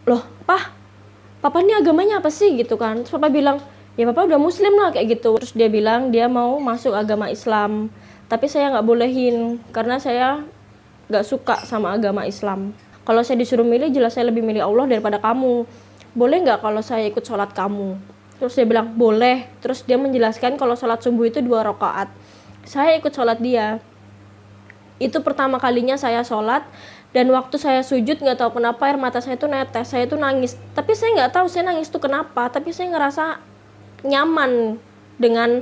loh papa ini agamanya apa sih gitu kan. Terus papa bilang, ya papa udah muslim lah kayak gitu. Terus dia bilang dia mau masuk agama Islam, tapi saya nggak bolehin karena saya nggak suka sama agama Islam. Kalau saya disuruh milih, jelas saya lebih milih Allah daripada kamu. Boleh nggak kalau saya ikut sholat kamu? Terus dia bilang boleh. Terus dia menjelaskan kalau sholat subuh itu 2 rakaat. Saya ikut sholat dia. Itu pertama kalinya saya sholat, dan waktu saya sujud nggak tahu kenapa air mata saya tuh netes, saya tuh nangis. Tapi saya nggak tahu saya nangis tuh kenapa, tapi saya ngerasa nyaman dengan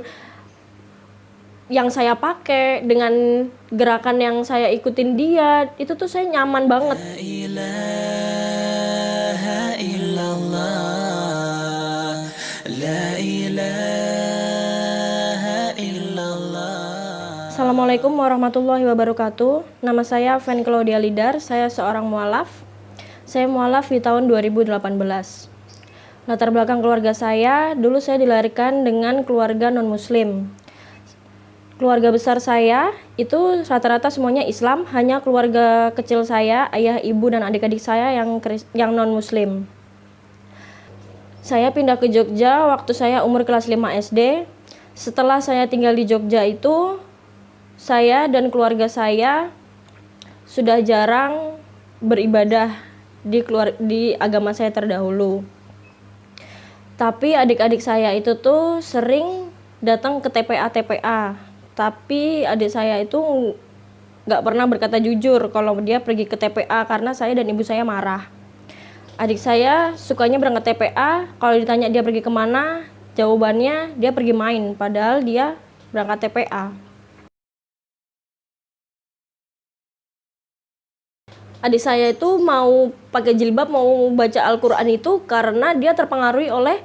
yang saya pakai, dengan gerakan yang saya ikutin dia. Itu tuh saya nyaman banget. La ilaha illallah, la ilaha illallah. Assalamualaikum warahmatullahi wabarakatuh. Nama saya Fen Claudia Lidar, saya seorang mualaf. Saya mualaf di tahun 2018. Latar belakang keluarga saya, dulu saya dilahirkan dengan keluarga non-muslim. Keluarga besar saya itu rata-rata semuanya Islam, hanya keluarga kecil saya, ayah, ibu, dan adik-adik saya yang non-muslim. Saya pindah ke Jogja waktu saya umur kelas 5 SD. Setelah saya tinggal di Jogja itu, saya dan keluarga saya sudah jarang beribadah di agama saya terdahulu. Tapi adik-adik saya itu tuh sering datang ke TPA. Tapi adik saya itu nggak pernah berkata jujur kalau dia pergi ke TPA karena saya dan ibu saya marah. Adik saya sukanya berangkat TPA, kalau ditanya dia pergi kemana, jawabannya dia pergi main, padahal dia berangkat TPA. Adik saya itu mau pakai jilbab, mau baca Al-Quran itu karena dia terpengaruhi oleh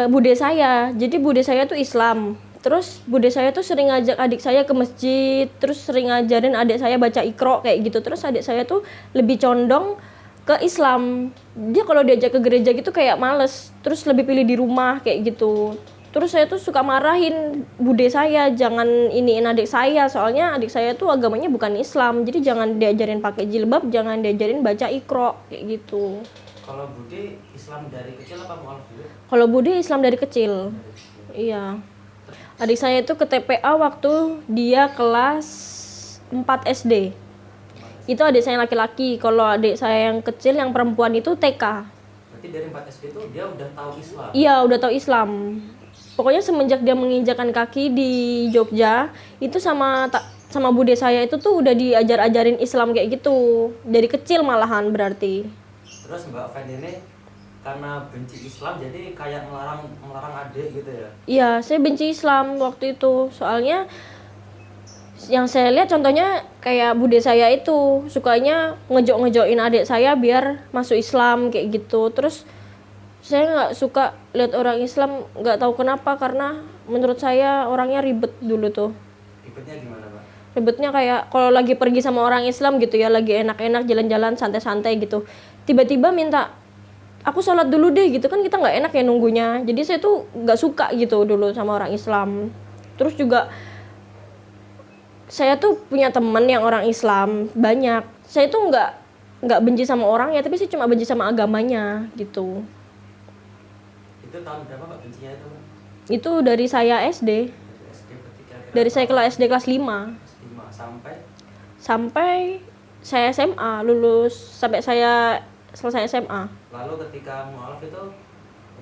bude saya. Jadi bude saya itu Islam. Terus bude saya tuh sering ngajak adik saya ke masjid, terus sering ngajarin adik saya baca Iqra kayak gitu. Terus adik saya tuh lebih condong ke Islam. Dia kalau diajak ke gereja gitu kayak males, terus lebih pilih di rumah kayak gitu. Terus saya tuh suka marahin bude saya, jangan iniin adik saya, soalnya adik saya tuh agamanya bukan Islam, jadi jangan diajarin pakai jilbab, jangan diajarin baca Iqra kayak gitu. Kalau bude Islam dari kecil apa mualaf juga? Kalau bude Islam dari kecil. Iya. Adik saya itu ke TPA waktu dia kelas 4 SD. Itu adik saya laki-laki. Kalau adik saya yang kecil, yang perempuan itu TK. Berarti dari 4 SD itu dia udah tahu Islam? Iya, udah tahu Islam. Pokoknya semenjak dia menginjakan kaki di Jogja, itu sama bude saya itu tuh udah diajarin Islam kayak gitu. Dari kecil malahan berarti. Terus Mbak Fen ini karena benci Islam jadi kayak melarang adik gitu ya? Iya, saya benci Islam waktu itu. Soalnya yang saya lihat contohnya kayak bude saya itu sukanya ngejok-ngejokin adik saya biar masuk Islam kayak gitu. Terus saya nggak suka lihat orang Islam, nggak tahu kenapa, karena menurut saya orangnya ribet dulu tuh. Ribetnya gimana, Pak? Ribetnya kayak kalau lagi pergi sama orang Islam gitu ya, lagi enak-enak jalan-jalan santai-santai gitu, tiba-tiba minta aku sholat dulu deh gitu kan, kita nggak enak ya nunggunya. Jadi saya tuh nggak suka gitu dulu sama orang Islam. Terus juga saya tuh punya temen yang orang Islam banyak. Saya tuh nggak benci sama orangnya, tapi saya cuma benci sama agamanya gitu. Itu tahun berapa Pak bencinya itu? Itu dari saya SD. Dari SD berarti kira-kira Dari saya kelas SD kelas 5 sampai saya SMA lulus, sampai saya selesai SMA. Lalu ketika mualaf itu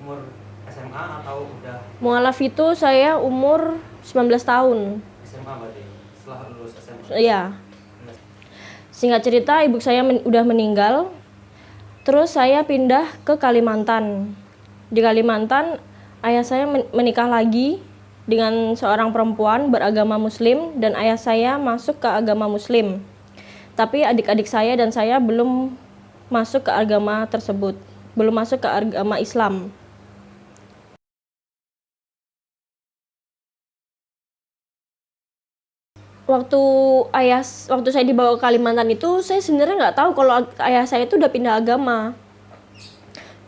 umur SMA atau udah? Mualaf itu saya umur 19 tahun. SMA berarti setelah lulus SMA? Iya. Singkat cerita, ibu saya udah meninggal. Terus saya pindah ke Kalimantan. Di Kalimantan, ayah saya menikah lagi dengan seorang perempuan beragama Muslim, dan ayah saya masuk ke agama Muslim. Tapi adik-adik saya dan saya belum masuk ke agama tersebut, belum masuk ke agama Islam. Waktu saya dibawa ke Kalimantan itu, saya sebenarnya nggak tahu kalau ayah saya itu udah pindah agama.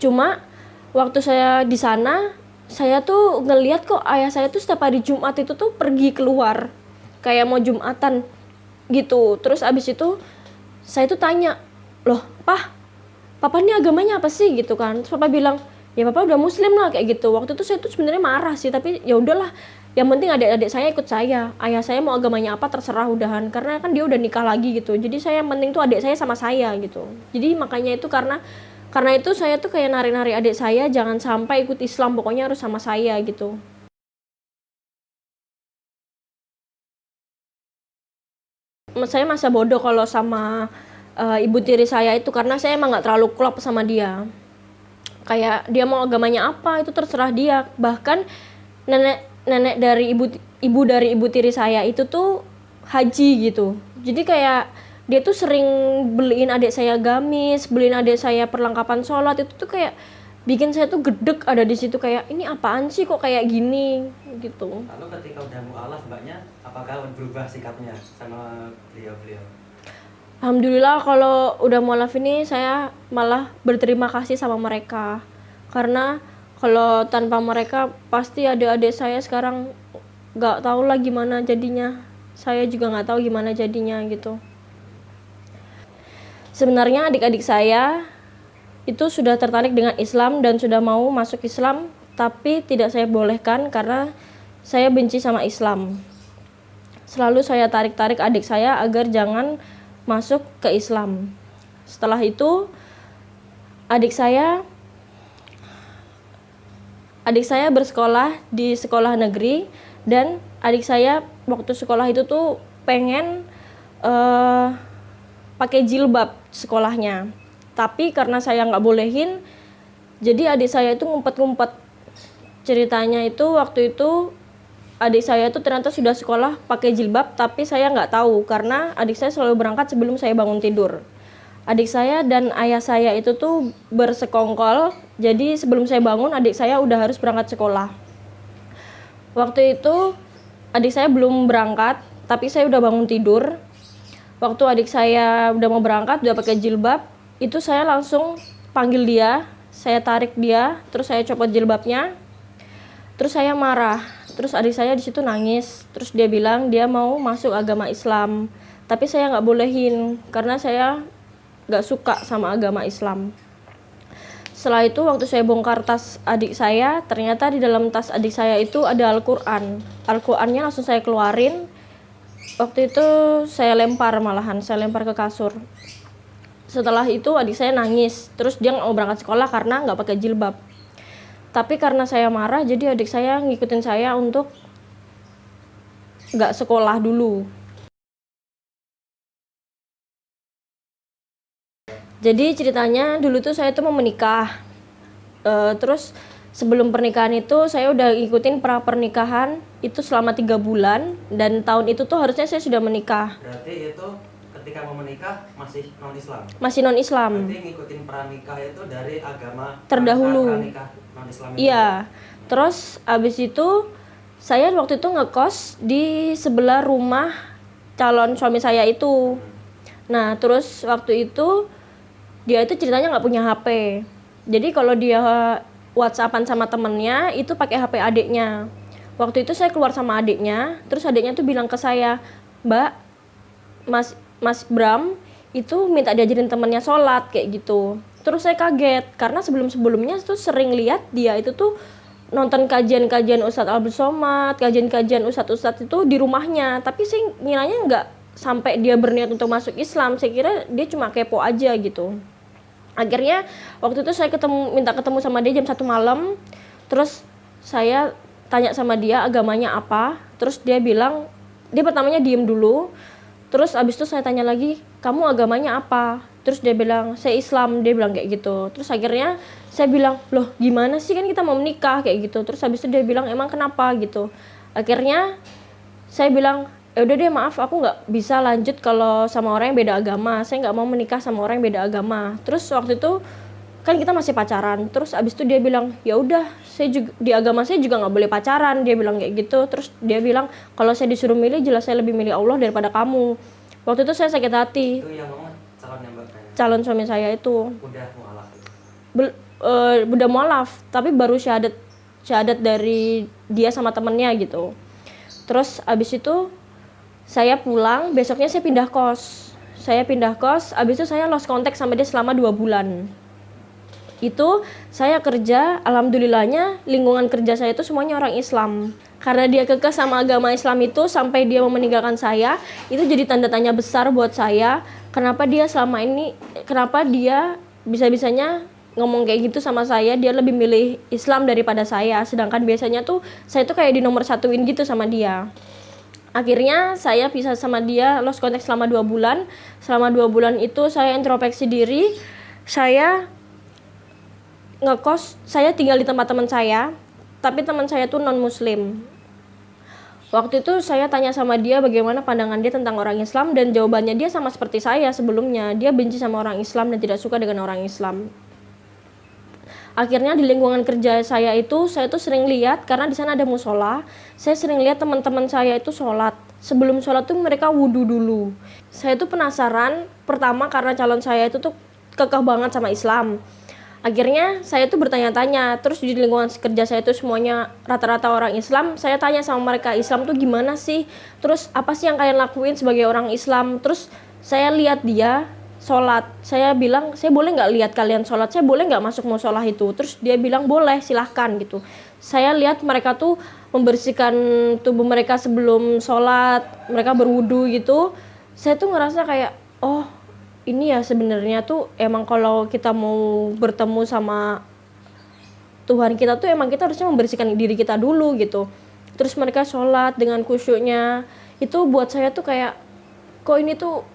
Cuma waktu saya di sana, saya tuh ngeliat kok ayah saya tuh setiap hari Jumat itu tuh pergi keluar kayak mau Jumatan gitu. Terus abis itu saya tuh tanya, loh papa papa ini agamanya apa sih gitu kan. Terus papa bilang, ya papa udah muslim lah kayak gitu. Waktu itu saya tuh sebenarnya marah sih, tapi ya udahlah, yang penting adik-adik saya ikut saya, ayah saya mau agamanya apa terserah udahan, karena kan dia udah nikah lagi gitu. Jadi saya yang penting tuh adik saya sama saya gitu. Jadi makanya itu karena itu saya tuh kayak narik-narik adik saya jangan sampai ikut Islam, pokoknya harus sama saya gitu. Saya masa bodoh kalau sama ibu tiri saya itu, karena saya emang nggak terlalu klop sama dia. Kayak dia mau agamanya apa itu terserah dia. Bahkan nenek dari ibu dari ibu tiri saya itu tuh haji gitu. Jadi kayak dia tuh sering beliin adik saya gamis, beliin adik saya perlengkapan sholat. Itu tuh kayak bikin saya tuh gedek ada di situ, kayak ini apaan sih kok kayak gini gitu. Lalu ketika udah mualaf mbaknya, apakah berubah sikapnya sama beliau-beliau? Alhamdulillah kalau udah mualaf ini saya malah berterima kasih sama mereka. Karena kalau tanpa mereka pasti adik-adik saya sekarang nggak tahu lah gimana jadinya. Saya juga nggak tahu gimana jadinya gitu. Sebenarnya adik-adik saya itu sudah tertarik dengan Islam dan sudah mau masuk Islam, tapi tidak saya bolehkan karena saya benci sama Islam. Selalu saya tarik-tarik adik saya agar jangan masuk ke Islam. Setelah itu adik saya bersekolah di sekolah negeri, dan adik saya waktu sekolah itu tuh pengen pakai jilbab sekolahnya, tapi karena saya nggak bolehin, jadi adik saya itu ngumpet-ngumpet. Ceritanya itu waktu itu adik saya itu ternyata sudah sekolah pakai jilbab, tapi saya nggak tahu karena adik saya selalu berangkat sebelum saya bangun tidur. Adik saya dan ayah saya itu tuh bersekongkol, jadi sebelum saya bangun adik saya udah harus berangkat sekolah. Waktu itu adik saya belum berangkat, tapi saya udah bangun tidur. Waktu adik saya udah mau berangkat, udah pakai jilbab, itu saya langsung panggil dia, saya tarik dia, terus saya copot jilbabnya, terus saya marah. Terus adik saya di situ nangis, terus dia bilang dia mau masuk agama Islam, tapi saya nggak bolehin karena saya nggak suka sama agama Islam. Setelah itu waktu saya bongkar tas adik saya, ternyata di dalam tas adik saya itu ada Al-Quran. Al-Qurannya langsung saya keluarin. Waktu itu saya lempar ke kasur. Setelah itu adik saya nangis, terus dia nggak mau berangkat sekolah karena nggak pakai jilbab. Tapi karena saya marah, jadi adik saya ngikutin saya untuk nggak sekolah dulu. Jadi ceritanya dulu tuh saya tuh mau menikah. Terus sebelum pernikahan itu saya udah ngikutin pernikahan itu selama 3 bulan, dan tahun itu tuh harusnya saya sudah menikah. Berarti itu ketika mau menikah masih non-Islam? Masih non-Islam. Berarti ngikutin pranikah itu dari agama terdahulu. Pranikah non-Islam itu? Iya. Terus abis itu saya waktu itu ngekos di sebelah rumah calon suami saya itu. Nah terus waktu itu dia itu ceritanya nggak punya HP. Jadi kalau dia WhatsAppan sama temennya itu pakai HP adiknya. Waktu itu saya keluar sama adiknya, terus adiknya tuh bilang ke saya, Mbak, Mas Bram itu minta diajarin temennya sholat kayak gitu. Terus saya kaget karena sebelumnya tuh sering lihat dia itu tuh nonton kajian-kajian Ustadz Abdul Somad, kajian-kajian Ustadz itu di rumahnya. Tapi sih ngiranya nggak sampai dia berniat untuk masuk Islam. Saya kira dia cuma kepo aja gitu. Akhirnya waktu itu saya minta ketemu sama dia jam 1 malam. Terus saya tanya sama dia agamanya apa. Terus dia bilang, dia pertamanya diem dulu. Terus abis itu saya tanya lagi, kamu agamanya apa? Terus dia bilang, saya Islam. Dia bilang kayak gitu. Terus akhirnya saya bilang, loh gimana sih, kan kita mau menikah kayak gitu. Terus abis itu dia bilang, emang kenapa gitu. Akhirnya saya bilang, ya udah deh, maaf aku nggak bisa lanjut kalau sama orang yang beda agama. Saya nggak mau menikah sama orang yang beda agama. Terus waktu itu kan kita masih pacaran. Terus abis itu dia bilang, ya udah, saya juga di agama saya juga nggak boleh pacaran. Dia bilang kayak gitu. Terus dia bilang, kalau saya disuruh milih, jelas saya lebih milih Allah daripada kamu. Waktu itu saya sakit hati. Itu yang ngomong calonnya mbak? Calon suami saya itu Udah mualaf itu? Udah mualaf, tapi baru syahadat dari dia sama temennya gitu. Terus abis itu saya pulang, besoknya saya pindah kos. Abis itu saya lost contact sama dia selama 2 bulan. itu saya kerja, alhamdulillahnya lingkungan kerja saya itu semuanya orang Islam. Karena dia kekeh sama agama Islam itu sampai dia mau meninggalkan saya, itu jadi tanda tanya besar buat saya. Kenapa dia selama ini, kenapa dia bisa-bisanya ngomong kayak gitu sama saya, dia lebih milih Islam daripada saya. Sedangkan biasanya tuh saya tuh kayak di nomor satuin gitu sama dia. Akhirnya saya pisah sama dia, lost contact selama 2 bulan. Selama 2 bulan itu saya introspeksi diri, saya ngekos, saya tinggal di tempat teman saya, tapi teman saya tuh non muslim. Waktu itu saya tanya sama dia bagaimana pandangan dia tentang orang Islam, dan jawabannya dia sama seperti saya sebelumnya, dia benci sama orang Islam dan tidak suka dengan orang Islam. Akhirnya di lingkungan kerja saya tuh sering lihat, karena di sana ada musola, saya sering lihat teman-teman saya itu sholat. Sebelum sholat tuh mereka wudhu dulu. Saya tuh penasaran, pertama karena calon saya itu tuh kekeh banget sama Islam. Akhirnya saya tuh bertanya-tanya, terus di lingkungan kerja saya tuh semuanya rata-rata orang Islam. Saya tanya sama mereka, Islam tuh gimana sih? Terus apa sih yang kalian lakuin sebagai orang Islam? Terus saya lihat dia sholat. Saya bilang, saya boleh nggak lihat kalian sholat? Saya boleh nggak masuk musola itu? Terus dia bilang boleh, silahkan gitu. Saya lihat mereka tuh membersihkan tubuh mereka sebelum sholat, mereka berwudu gitu. Saya tuh ngerasa kayak, oh ini ya sebenarnya tuh emang kalau kita mau bertemu sama Tuhan kita tuh emang kita harusnya membersihkan diri kita dulu gitu. Terus mereka sholat dengan khusyuknya, itu buat saya tuh kayak, kok ini tuh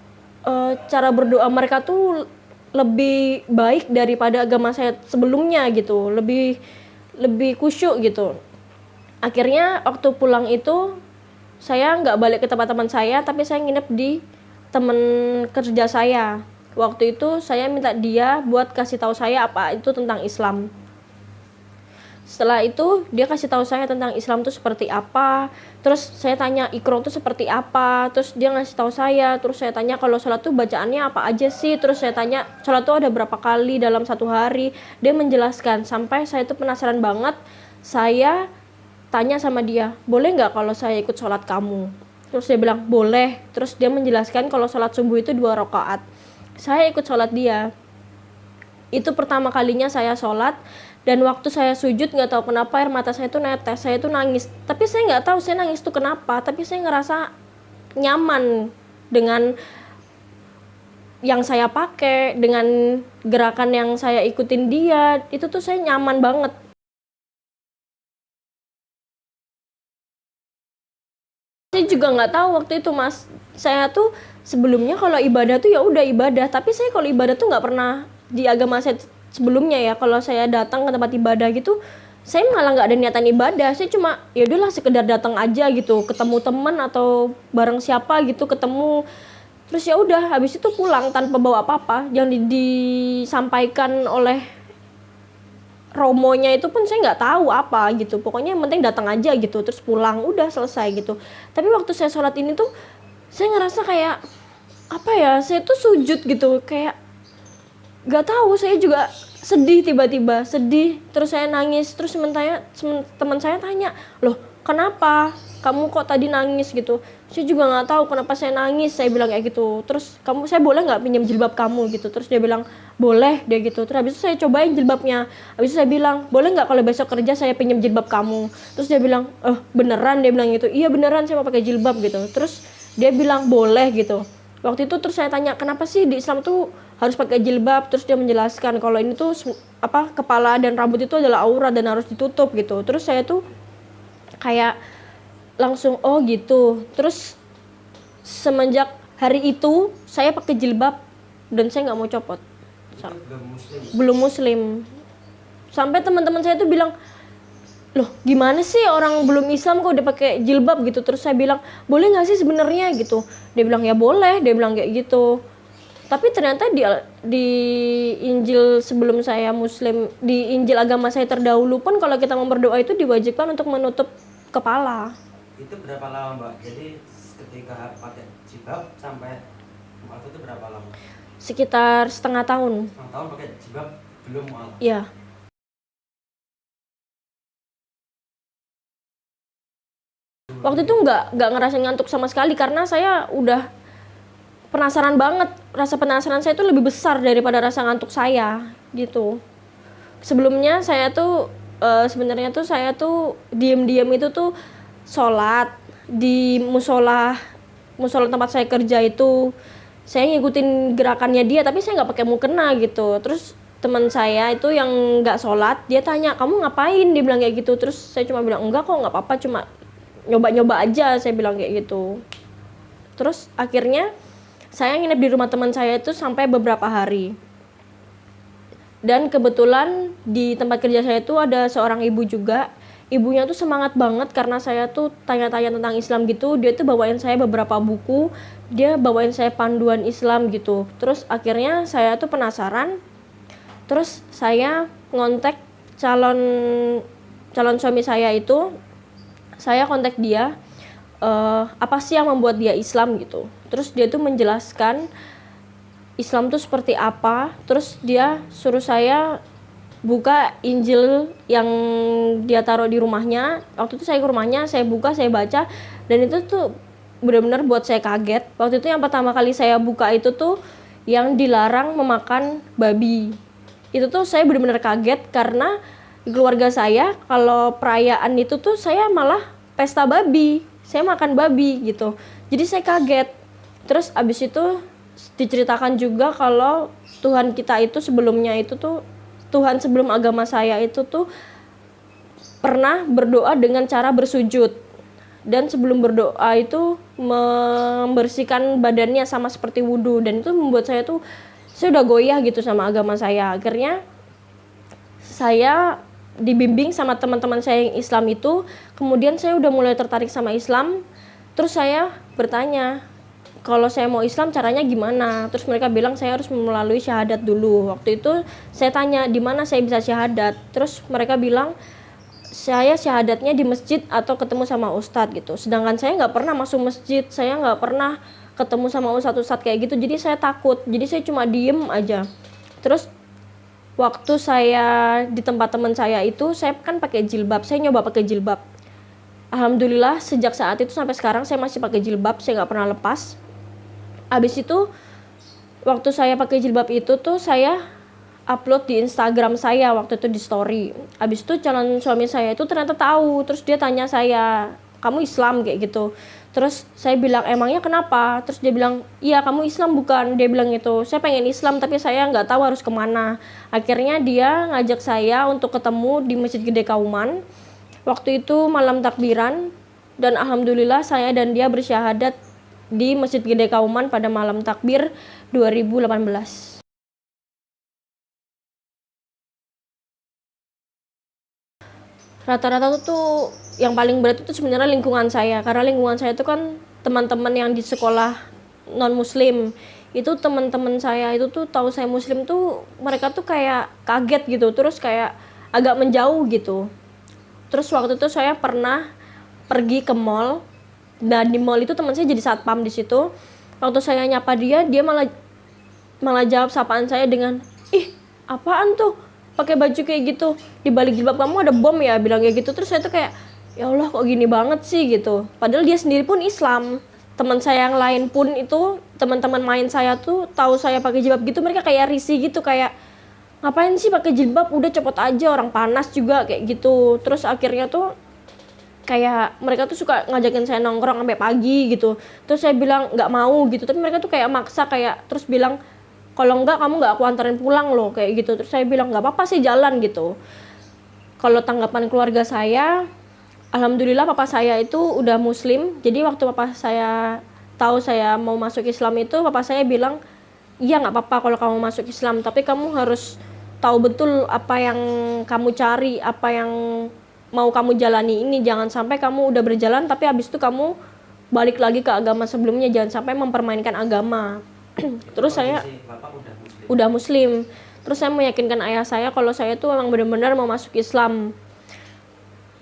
cara berdoa mereka tuh lebih baik daripada agama saya sebelumnya gitu, lebih khusyuk gitu. Akhirnya waktu pulang itu saya nggak balik ke tempat teman saya, tapi saya nginep di teman kerja saya. Waktu itu saya minta dia buat kasih tahu saya apa itu tentang Islam. Setelah itu dia kasih tahu saya tentang Islam itu seperti apa. Terus saya tanya Iqra itu seperti apa. Terus dia ngasih tahu saya. Terus saya tanya kalau sholat tuh bacaannya apa aja sih. Terus saya tanya sholat tuh ada berapa kali dalam satu hari. Dia menjelaskan sampai saya tuh penasaran banget. Saya tanya sama dia, boleh nggak kalau saya ikut sholat kamu? Terus dia bilang boleh. Terus dia menjelaskan kalau sholat subuh itu 2 rakaat. Saya ikut sholat dia. Itu pertama kalinya saya sholat, dan waktu saya sujud nggak tahu kenapa air mata saya tuh netes, saya tuh nangis. Tapi saya nggak tahu saya nangis tuh kenapa. Tapi saya ngerasa nyaman dengan yang saya pakai, dengan gerakan yang saya ikutin dia. Itu tuh saya nyaman banget. Saya juga nggak tahu waktu itu Mas, saya tuh sebelumnya kalau ibadah tuh ya udah ibadah, tapi saya kalau ibadah tuh nggak pernah di agama saya sebelumnya ya, kalau saya datang ke tempat ibadah gitu, saya malah nggak ada niatan ibadah, saya cuma ya udahlah sekedar datang aja gitu, ketemu teman atau bareng siapa gitu ketemu, terus ya udah habis itu pulang tanpa bawa apa-apa, yang disampaikan oleh romonya itu pun saya nggak tahu apa gitu, pokoknya yang penting datang aja gitu, terus pulang udah selesai gitu. Tapi waktu saya sholat ini tuh saya ngerasa kayak apa ya, saya tuh sujud gitu, kayak nggak tahu, saya juga sedih, tiba-tiba sedih, terus saya nangis, terus teman saya tanya, loh kenapa kamu kok tadi nangis gitu? Saya juga nggak tahu kenapa saya nangis, saya bilang kayak gitu. Terus saya boleh nggak pinjam jilbab kamu gitu? Terus dia bilang boleh, dia gitu. Terus habis itu saya cobain jilbabnya, habis itu saya bilang boleh nggak kalau besok kerja saya pinjam jilbab kamu? Terus dia bilang beneran, dia bilang gitu, iya beneran saya mau pakai jilbab gitu. Terus dia bilang boleh gitu. Waktu itu terus saya tanya kenapa sih di Islam tuh harus pakai jilbab? Terus dia menjelaskan kalau ini tuh kepala dan rambut itu adalah aurat dan harus ditutup gitu. Terus saya tuh kayak langsung oh gitu. Terus semenjak hari itu saya pakai jilbab dan saya nggak mau copot. Belum muslim. Sampai teman-teman saya tuh bilang, loh gimana sih orang belum Islam kok udah pakai jilbab gitu? Terus saya bilang boleh nggak sih sebenarnya gitu? Dia bilang ya boleh, dia bilang kayak gitu. Tapi ternyata di Injil sebelum saya muslim, di Injil agama saya terdahulu pun kalau kita mau berdoa itu diwajibkan untuk menutup kepala. Itu berapa lama Mbak? Jadi ketika pakai jilbab sampai waktu itu berapa lama? Sekitar setengah tahun. Setengah tahun pakai jilbab belum mual? Iya. Waktu itu nggak ngerasa ngantuk sama sekali karena saya udah penasaran banget. Rasa penasaran saya itu lebih besar daripada rasa ngantuk saya gitu. Sebelumnya saya tuh sebenarnya tuh saya tuh diem-diem itu tuh sholat di musola musola tempat saya kerja itu. Saya ngikutin gerakannya dia tapi saya nggak pakai mukena gitu. Terus teman saya itu yang nggak sholat, dia tanya, kamu ngapain, dia bilang kayak gitu. Terus saya cuma bilang, enggak kok, nggak apa-apa, cuma nyoba-nyoba aja, saya bilang kayak gitu. Terus akhirnya saya nginep di rumah teman saya itu sampai beberapa hari. Dan kebetulan di tempat kerja saya itu ada seorang ibu juga. Ibunya tuh semangat banget karena saya tuh tanya-tanya tentang Islam gitu. Dia tuh bawain saya beberapa buku, dia bawain saya panduan Islam gitu. Terus akhirnya saya tuh penasaran. Terus saya ngontek calon calon suami saya itu, saya kontak dia, apa sih yang membuat dia Islam gitu. Terus dia tuh menjelaskan Islam tuh seperti apa. Terus dia suruh saya buka Injil yang dia taruh di rumahnya. Waktu itu saya ke rumahnya, saya buka, saya baca, dan itu tuh benar-benar buat saya kaget. Waktu itu yang pertama kali saya buka itu tuh yang dilarang memakan babi. Itu tuh saya benar-benar kaget karena di keluarga saya kalau perayaan itu tuh saya malah pesta babi, saya makan babi gitu. Jadi saya kaget. Terus abis itu diceritakan juga kalau Tuhan kita itu sebelumnya itu tuh, Tuhan sebelum agama saya itu tuh pernah berdoa dengan cara bersujud, dan sebelum berdoa itu membersihkan badannya sama seperti wudhu. Dan itu membuat saya tuh, saya udah goyah gitu sama agama saya. Akhirnya saya dibimbing sama teman-teman saya yang Islam itu, kemudian saya udah mulai tertarik sama Islam. Terus saya bertanya, kalau saya mau Islam caranya gimana? Terus mereka bilang saya harus melalui syahadat dulu. Waktu itu saya tanya, di mana saya bisa syahadat? Terus mereka bilang saya syahadatnya di masjid atau ketemu sama ustadz gitu. Sedangkan saya nggak pernah masuk masjid, saya nggak pernah ketemu sama ustadz kayak gitu. Jadi saya takut, jadi saya cuma diem aja. Terus waktu saya di tempat teman saya itu, saya kan pakai jilbab, saya nyoba pakai jilbab. Alhamdulillah sejak saat itu sampai sekarang saya masih pakai jilbab, saya nggak pernah lepas. Abis itu waktu saya pakai jilbab itu tuh saya upload di Instagram saya waktu itu di story. Abis itu calon suami saya itu ternyata tahu, terus dia tanya saya, kamu Islam kayak gitu. Terus saya bilang, emangnya kenapa? Terus dia bilang, iya kamu Islam bukan? Dia bilang gitu, saya pengen Islam tapi saya nggak tahu harus kemana. Akhirnya dia ngajak saya untuk ketemu di Masjid Gede Kauman. Waktu itu malam takbiran, dan alhamdulillah saya dan dia bersyahadat di Masjid Gede Kauman pada malam takbir 2018. Rata-rata tuh yang paling berat itu sebenarnya lingkungan saya, karena lingkungan saya itu kan teman-teman yang di sekolah non muslim. Itu teman-teman saya itu tuh tahu saya muslim tuh mereka tuh kayak kaget gitu, terus kayak agak menjauh gitu. Terus waktu itu saya pernah pergi ke mall, dan di mall itu teman saya jadi satpam di situ. Waktu saya nyapa dia, dia malah jawab sapaan saya dengan, ih apaan tuh pakai baju kayak gitu, di balik jilbab kamu ada bom ya, bilang kayak gitu. Terus saya tuh kayak, ya Allah kok gini banget sih gitu. Padahal dia sendiri pun Islam. Teman saya yang lain pun itu, teman-teman main saya tuh tahu saya pakai jilbab gitu, mereka kayak risih gitu, kayak ngapain sih pakai jilbab, udah copot aja, orang panas juga kayak gitu. Terus akhirnya tuh kayak mereka tuh suka ngajakin saya nongkrong sampai pagi gitu. Terus saya bilang nggak mau gitu, tapi mereka tuh kayak maksa, kayak terus bilang, kalau enggak kamu nggak aku anterin pulang loh kayak gitu. Terus saya bilang nggak apa-apa sih, jalan gitu. Kalau tanggapan keluarga saya, alhamdulillah papa saya itu udah muslim. Jadi waktu papa saya tahu saya mau masuk Islam itu, papa saya bilang, iya nggak apa-apa kalau kamu masuk Islam, tapi kamu harus tahu betul apa yang kamu cari, apa yang mau kamu jalani ini. Jangan sampai kamu udah berjalan tapi habis itu kamu balik lagi ke agama sebelumnya, jangan sampai mempermainkan agama. Terus saya Bapak udah muslim. udah muslim. Terus saya meyakinkan ayah saya kalau saya tuh memang benar-benar mau masuk Islam.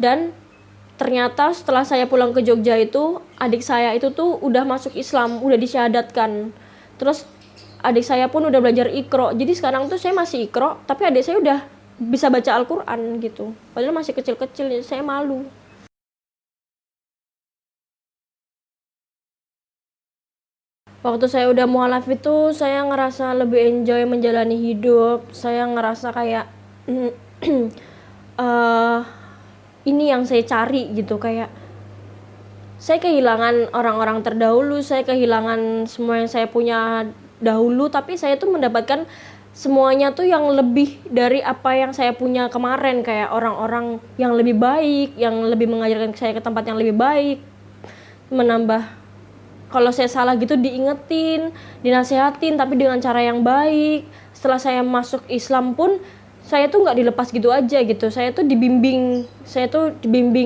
Dan ternyata setelah saya pulang ke Jogja itu, adik saya itu tuh udah masuk Islam, udah disyahadatkan. Terus adik saya pun udah belajar Iqra. Jadi sekarang tuh saya masih Iqra, tapi adik saya udah bisa baca Al-Quran gitu. Padahal masih kecil-kecil, saya malu. Waktu saya udah mualaf itu, saya ngerasa lebih enjoy menjalani hidup. Saya ngerasa kayak eh, ini yang saya cari gitu, kayak saya kehilangan orang-orang terdahulu, saya kehilangan semua yang saya punya dahulu, tapi saya tuh mendapatkan semuanya tuh yang lebih dari apa yang saya punya kemarin, kayak orang-orang yang lebih baik, yang lebih mengajarkan saya ke tempat yang lebih baik, menambah kalau saya salah gitu diingetin, dinasehatin, tapi dengan cara yang baik. Setelah saya masuk Islam pun saya tuh nggak dilepas gitu aja gitu. Saya tuh dibimbing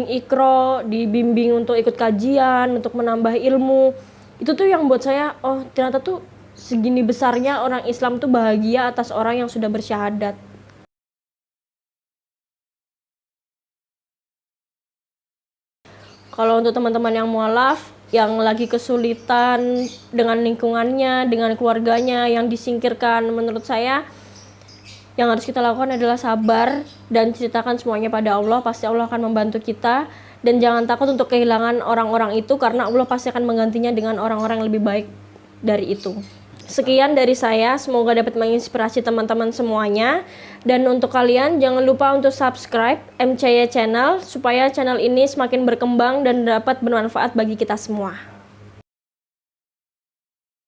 ikro, dibimbing untuk ikut kajian, untuk menambah ilmu. Itu tuh yang buat saya, oh ternyata tuh segini besarnya orang Islam tuh bahagia atas orang yang sudah bersyahadat. Kalau untuk teman-teman yang mualaf, yang lagi kesulitan dengan lingkungannya, dengan keluarganya, yang disingkirkan, menurut saya yang harus kita lakukan adalah sabar dan ceritakan semuanya pada Allah. Pasti Allah akan membantu kita. Dan jangan takut untuk kehilangan orang-orang itu, karena Allah pasti akan menggantinya dengan orang-orang yang lebih baik dari itu. Sekian dari saya, semoga dapat menginspirasi teman-teman semuanya. Dan untuk kalian, jangan lupa untuk subscribe MCY Channel, supaya channel ini semakin berkembang dan dapat bermanfaat bagi kita semua.